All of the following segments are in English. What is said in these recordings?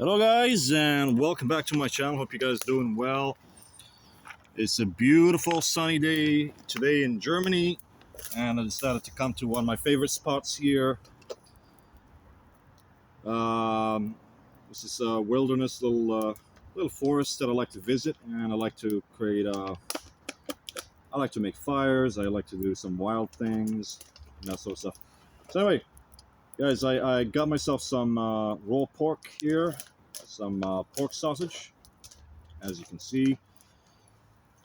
Hello guys, and welcome back to my channel. Hope you guys doing well. It's a beautiful sunny day today in Germany, and I decided to come to one of my favorite spots here. This is a wilderness little forest that I like to visit, and I like to I like to make fires. I like to do some wild things and that sort of stuff. So anyway, guys, I got myself some raw pork here, some pork sausage, as you can see.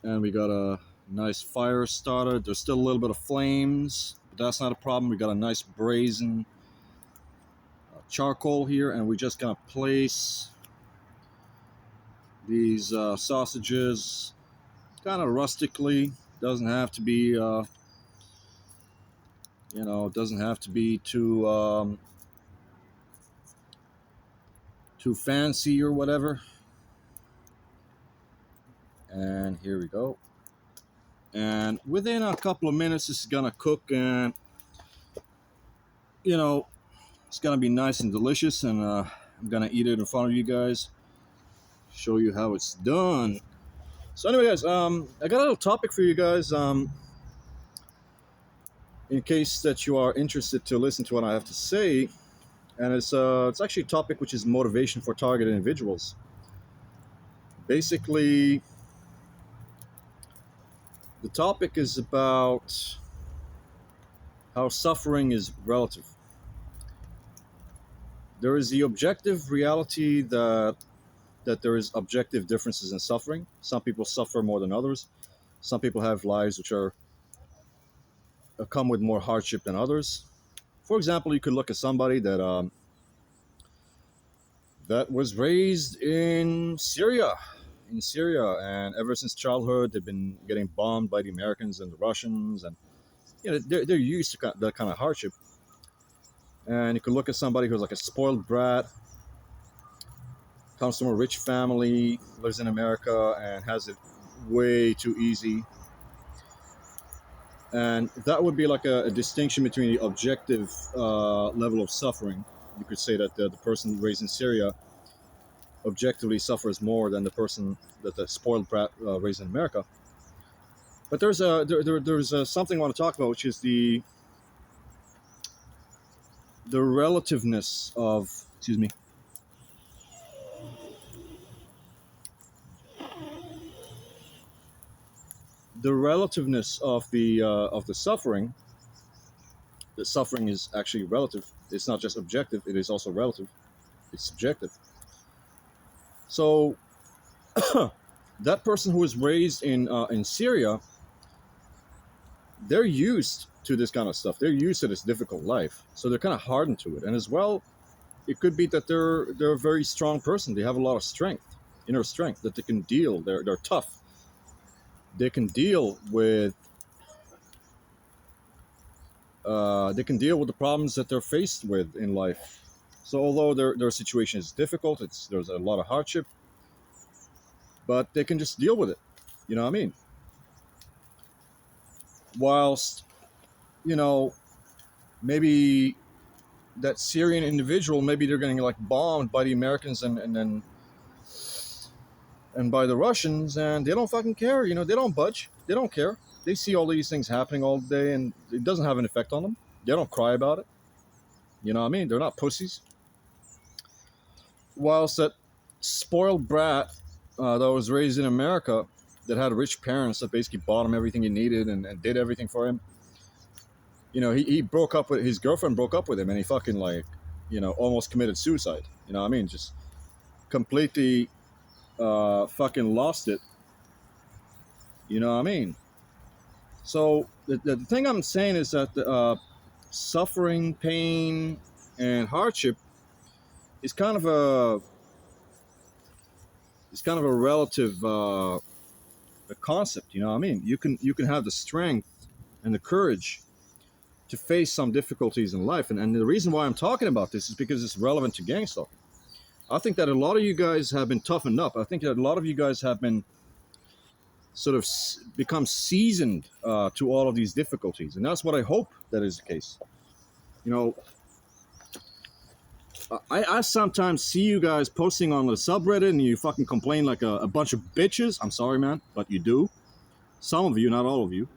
And we got a nice fire started. There's still a little bit of flames, but that's not a problem. We got a nice brazen charcoal here, and we're just gonna place these sausages kind of rustically. Doesn't have to be, doesn't have to be too fancy or whatever. And here we go. And within a couple of minutes, this is gonna cook, and it's gonna be nice and delicious. And I'm gonna eat it in front of you guys, show you how it's done. So anyway, guys, I got a little topic for you guys. In case that you are interested to listen to what I have to say, and it's actually a topic which is motivation for targeted individuals. Basically, the topic is about how suffering is relative. There is the objective reality that there is objective differences in suffering. Some people suffer more than others. Some people have lives which are come with more hardship than others. For example, you could look at somebody that was raised in Syria, and ever since childhood they've been getting bombed by the Americans and the Russians, and they're used to that kind of hardship. And you could look at somebody who's like a spoiled brat, comes from a rich family, lives in America, and has it way too easy. And that would be like a distinction between the objective level of suffering. You could say that the person raised in Syria objectively suffers more than the spoiled brat raised in America. But there's something I want to talk about, which is the relativeness of, excuse me, the relativeness of the suffering. The suffering is actually relative. It's not just objective, it is also relative. It's subjective. So that person who was raised in Syria, they're used to this kind of stuff. They're used to this difficult life, so they're kind of hardened to it. And as well, it could be that they're a very strong person. They have a lot of strength, inner strength, that they can deal. They're tough. They can deal with the problems that they're faced with in life. So although their situation is difficult, there's a lot of hardship, but they can just deal with it. You know what I mean? Whilst, maybe that Syrian individual, maybe they're getting like bombed by the Americans and by the Russians, and they don't fucking care. They don't budge. They don't care. They see all these things happening all day, and it doesn't have an effect on them. They don't cry about it. You know what I mean? They're not pussies. Whilst that spoiled brat that was raised in America, that had rich parents that basically bought him everything he needed and did everything for him. He broke up with his girlfriend, broke up with him, and he fucking almost committed suicide. You know what I mean? Just completely fucking lost it. You know what I mean? So the thing I'm saying is that suffering, pain, and hardship is kind of a relative a concept. You know what I mean? You can have the strength and the courage to face some difficulties in life, and the reason why I'm talking about this is because it's relevant to Gangstalking. I think that a lot of you guys have been toughened up. I think that a lot of you guys have been sort of become seasoned to all of these difficulties, and that's what I hope that is the case. I sometimes see you guys posting on the subreddit and you fucking complain like a bunch of bitches. I'm sorry, man, but you do. Some of you, not all of you.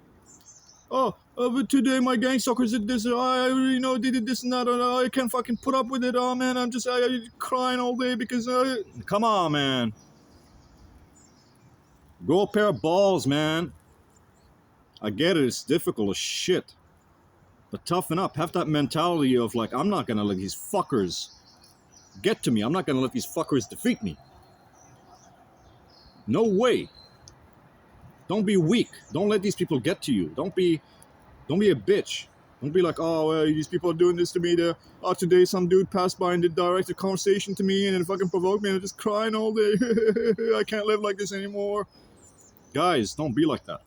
Oh, but today my gang stalkers did this. I already know they did this and that. I can't fucking put up with it. Oh man, I'm crying all day because. Come on, man. Grow a pair of balls, man. I get it. It's difficult as shit, but toughen up. Have that mentality of like, I'm not gonna let these fuckers get to me. I'm not gonna let these fuckers defeat me. No way. Don't be weak. Don't let these people get to you. Don't be a bitch. Don't be like, oh, these people are doing this to me. Today some dude passed by and did direct a conversation to me and then fucking provoked me and I'm just crying all day. I can't live like this anymore. Guys, don't be like that.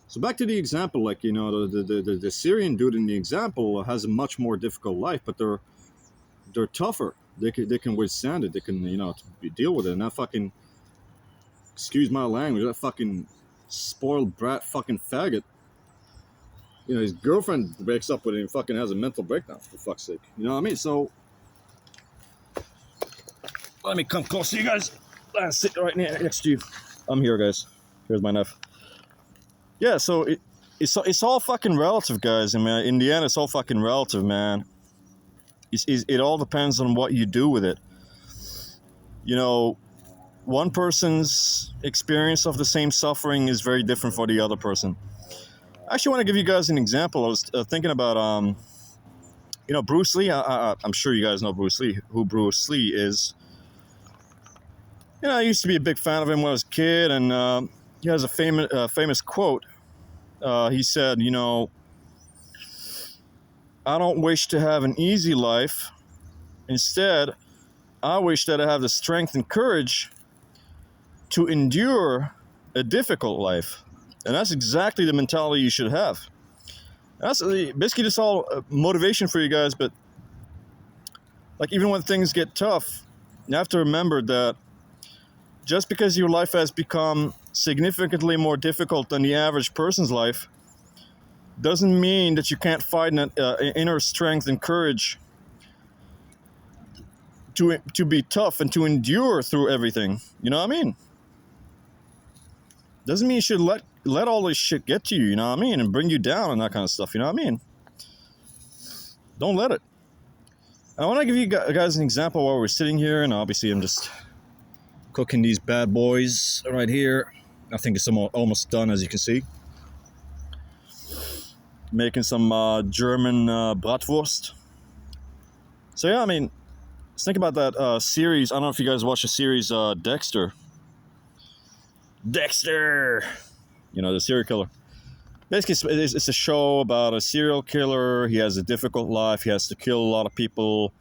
So back to the example, like, you know, the Syrian dude in the example has a much more difficult life, but they're tougher. They can withstand it. They can, you know, deal with it. And that fucking, excuse my language, that fucking spoiled brat fucking faggot, you know, his girlfriend breaks up with him and fucking has a mental breakdown, for fuck's sake. You know what I mean? So, let me come close to you guys. I'll sit right next to you. I'm here, guys. Here's my knife. Yeah, so it's all fucking relative, guys. I mean, in the end, it's all fucking relative, man. It all depends on what you do with it. You know, one person's experience of the same suffering is very different for the other person. I actually want to give you guys an example. I was thinking about, you know, Bruce Lee. I'm sure you guys know Bruce Lee, who Bruce Lee is. You know, I used to be a big fan of him when I was a kid, and he has a famous quote. He said, you know, I don't wish to have an easy life. Instead, I wish that I have the strength and courage to endure a difficult life. And that's exactly the mentality you should have. That's basically just all motivation for you guys, but like even when things get tough, you have to remember that just because your life has become significantly more difficult than the average person's life doesn't mean that you can't find an inner strength and courage to be tough and to endure through everything. You know what I mean? Doesn't mean you should let all this shit get to you, you know what I mean, and bring you down and that kind of stuff, you know what I mean? Don't let it. I want to give you guys an example while we're sitting here, and obviously I'm just cooking these bad boys right here. I think it's almost done, as you can see. Making some German Bratwurst. So yeah, I mean, let's think about that series. I don't know if you guys watch the series Dexter. Dexter! You know, the serial killer. Basically, it's a show about a serial killer. He has a difficult life. He has to kill a lot of people.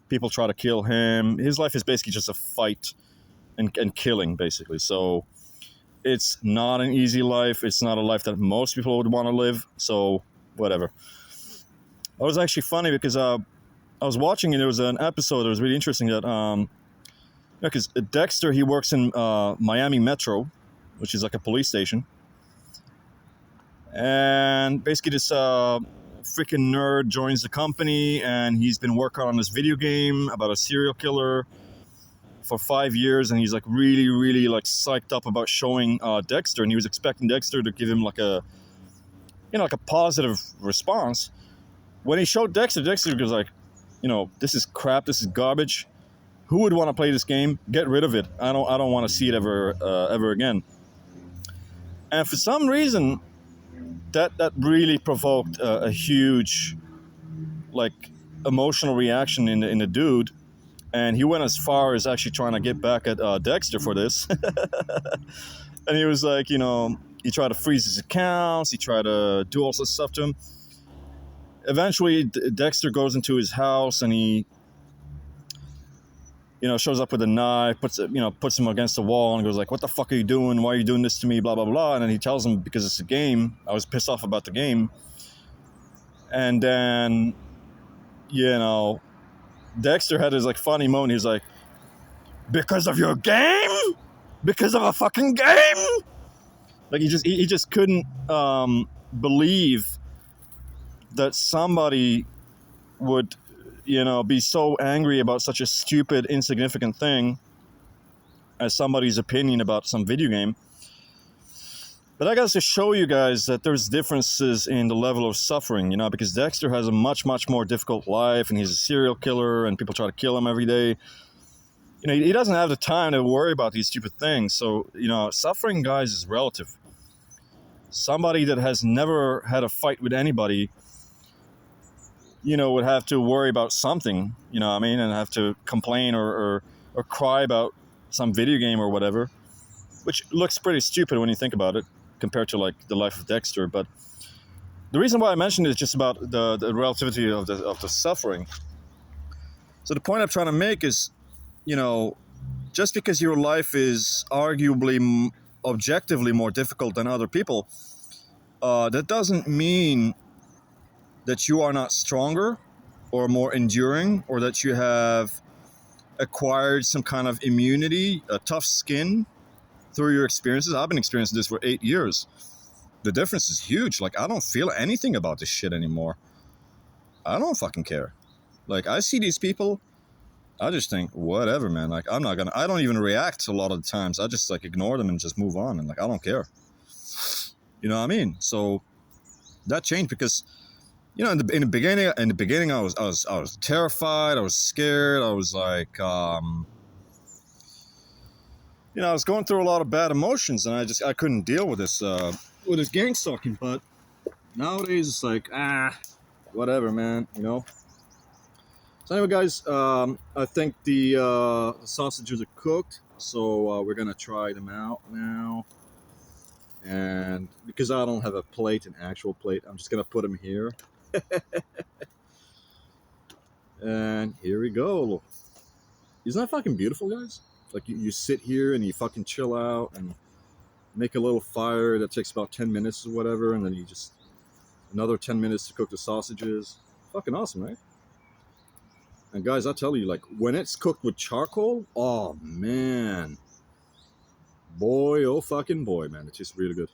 People try to kill him. His life is basically just a fight and killing, basically. So it's not an easy life. It's not a life that most people would want to live. So whatever. It was actually funny because I was watching and there was an episode that was really interesting that because Dexter, he works in Miami Metro, which is like a police station. And basically this freaking nerd joins the company, and he's been working on this video game about a serial killer for 5 years, and he's like really, really like psyched up about showing Dexter, and he was expecting Dexter to give him like a, you know, like a positive response. When he showed Dexter was like, you know, this is crap, this is garbage. Who would want to play this game? Get rid of it. I don't want to see it ever again. And for some reason, that really provoked a huge, like, emotional reaction in the dude, and he went as far as actually trying to get back at Dexter for this. And he was like, you know, he tried to freeze his accounts, he tried to do all this stuff to him. Eventually, Dexter goes into his house and he, you know, shows up with a knife, puts him against the wall and goes like, what the fuck are you doing? Why are you doing this to me? Blah, blah, blah. And then he tells him, because it's a game, I was pissed off about the game. And then, you know, Dexter had his like funny moment. He's like, because of your game? Because of a fucking game? Like he just couldn't believe that somebody would be so angry about such a stupid, insignificant thing as somebody's opinion about some video game. But I got to show you guys that there's differences in the level of suffering, because Dexter has a much, much more difficult life, and he's a serial killer, and people try to kill him every day. He doesn't have the time to worry about these stupid things. So, suffering, guys, is relative. Somebody that has never had a fight with anybody, would have to worry about something, and have to complain or cry about some video game or whatever, which looks pretty stupid when you think about it, compared to like the life of Dexter. But the reason why I mentioned it is just about the relativity of the suffering. So the point I'm trying to make is, just because your life is arguably objectively more difficult than other people, that doesn't mean that you are not stronger or more enduring, or that you have acquired some kind of immunity, a tough skin through your experiences. I've been experiencing this for 8 years. The difference is huge. Like, I don't feel anything about this shit anymore. I don't fucking care. Like, I see these people, I just think, whatever, man. Like, I don't even react a lot of the times. I just, like, ignore them and just move on. And, like, I don't care. You know what I mean? So, that changed because, in the beginning, I was terrified. I was scared. I was, like, I was going through a lot of bad emotions, and I couldn't deal with this gangstalking. But nowadays, it's like, whatever, man, So anyway, guys, I think the sausages are cooked, so we're gonna try them out now. And because I don't have an actual plate, I'm just gonna put them here. And here we go. Isn't that fucking beautiful, guys? Like, you sit here and you fucking chill out and make a little fire that takes about 10 minutes or whatever, and then you just another 10 minutes to cook the sausages. Fucking awesome, right? And guys, I tell you, like, when it's cooked with charcoal, oh man, boy, oh fucking boy, man, it's just really good.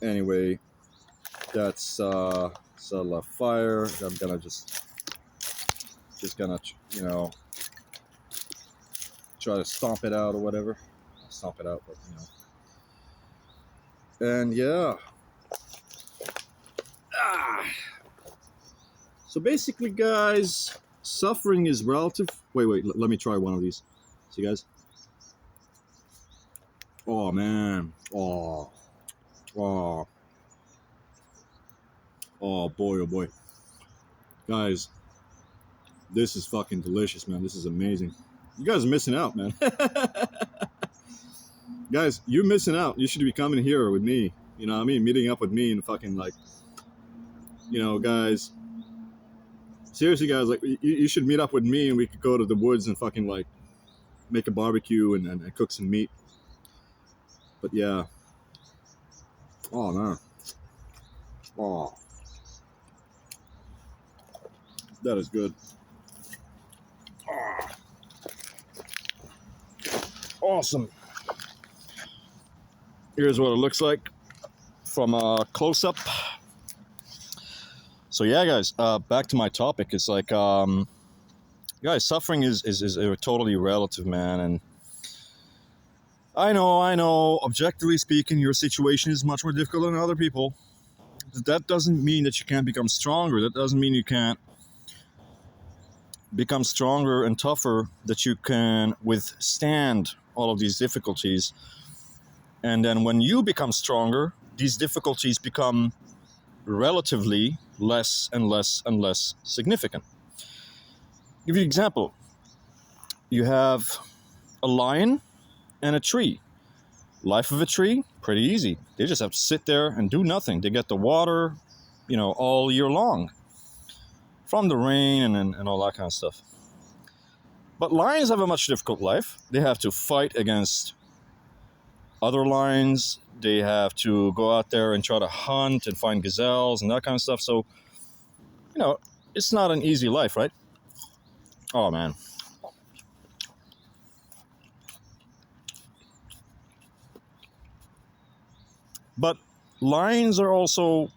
Anyway, that's a fire. I'm gonna just gonna try to stomp it out or whatever. Stomp it out, but and yeah. So basically, guys, suffering is relative. Wait, let me try one of these. See, guys? Oh, man. Oh, boy, oh boy. Guys, this is fucking delicious, man. This is amazing. You guys are missing out, man. Guys, you're missing out. You should be coming here with me. You know what I mean? Meeting up with me and fucking, like, guys... Seriously, guys, like, you should meet up with me and we could go to the woods and fucking, like, make a barbecue and cook some meat. But yeah. Oh, man. Oh. That is good. Oh. Awesome. Here's what it looks like from a close-up. So yeah, guys, back to my topic. It's like, guys, suffering is totally relative, man. And I know, objectively speaking, your situation is much more difficult than other people. That doesn't mean that you can't become stronger. That doesn't mean you can't become stronger and tougher, that you can withstand all of these difficulties. And then when you become stronger, these difficulties become relatively less and less and less significant. I'll give you an example. You have a lion and a tree. Life of a tree, pretty easy. They just have to sit there and do nothing. They get the water, all year long from the rain and all that kind of stuff. But lions have a much difficult life. They have to fight against other lions. They have to go out there and try to hunt and find gazelles and that kind of stuff. So, it's not an easy life, right? Oh, man. But lions are also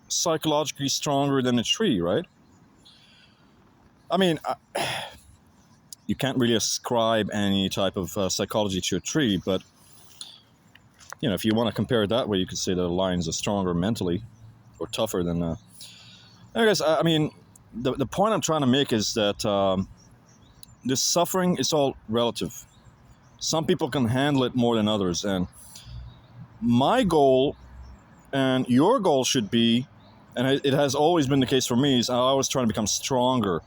psychologically stronger than a tree, right? I mean, you can't really ascribe any type of psychology to a tree, but you know, if you want to compare it that way, you could say that lions are stronger mentally or tougher than. Anyways, I mean, the point I'm trying to make is that this suffering is all relative. Some people can handle it more than others, and my goal and your goal should be, and it has always been the case for me, is I'm always trying to become stronger,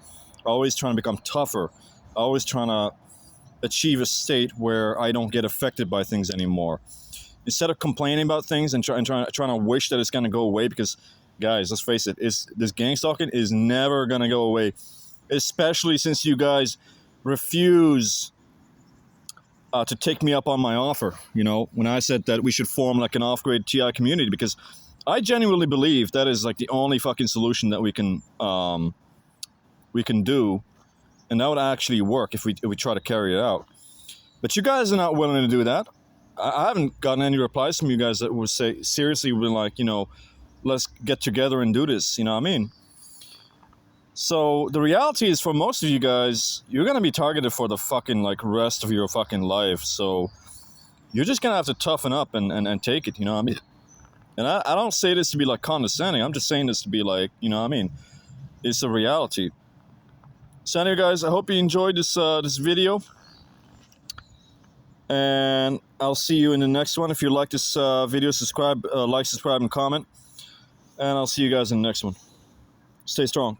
always trying to become tougher, always trying to achieve a state where I don't get affected by things anymore. Instead of complaining about things and trying to wish that it's going to go away, because guys, let's face it, this gangstalking is never going to go away, especially since you guys refuse to take me up on my offer. You know, when I said that we should form like an off-grid TI community, because I genuinely believe that is like the only fucking solution that we can do, and that would actually work if we try to carry it out. But you guys are not willing to do that. I haven't gotten any replies from you guys that would say seriously, would like, you know, let's get together and do this. You know what I mean? So the reality is, for most of you guys, you're gonna be targeted for the fucking like rest of your fucking life. So you're just gonna have to toughen up and take it. You know what I mean? And I don't say this to be like condescending. I'm just saying this to be like, you know what I mean? It's a reality. So anyway, guys, I hope you enjoyed this this video. And I'll see you in the next one. If you like this video, subscribe, like, subscribe, and comment. And I'll see you guys in the next one. Stay strong.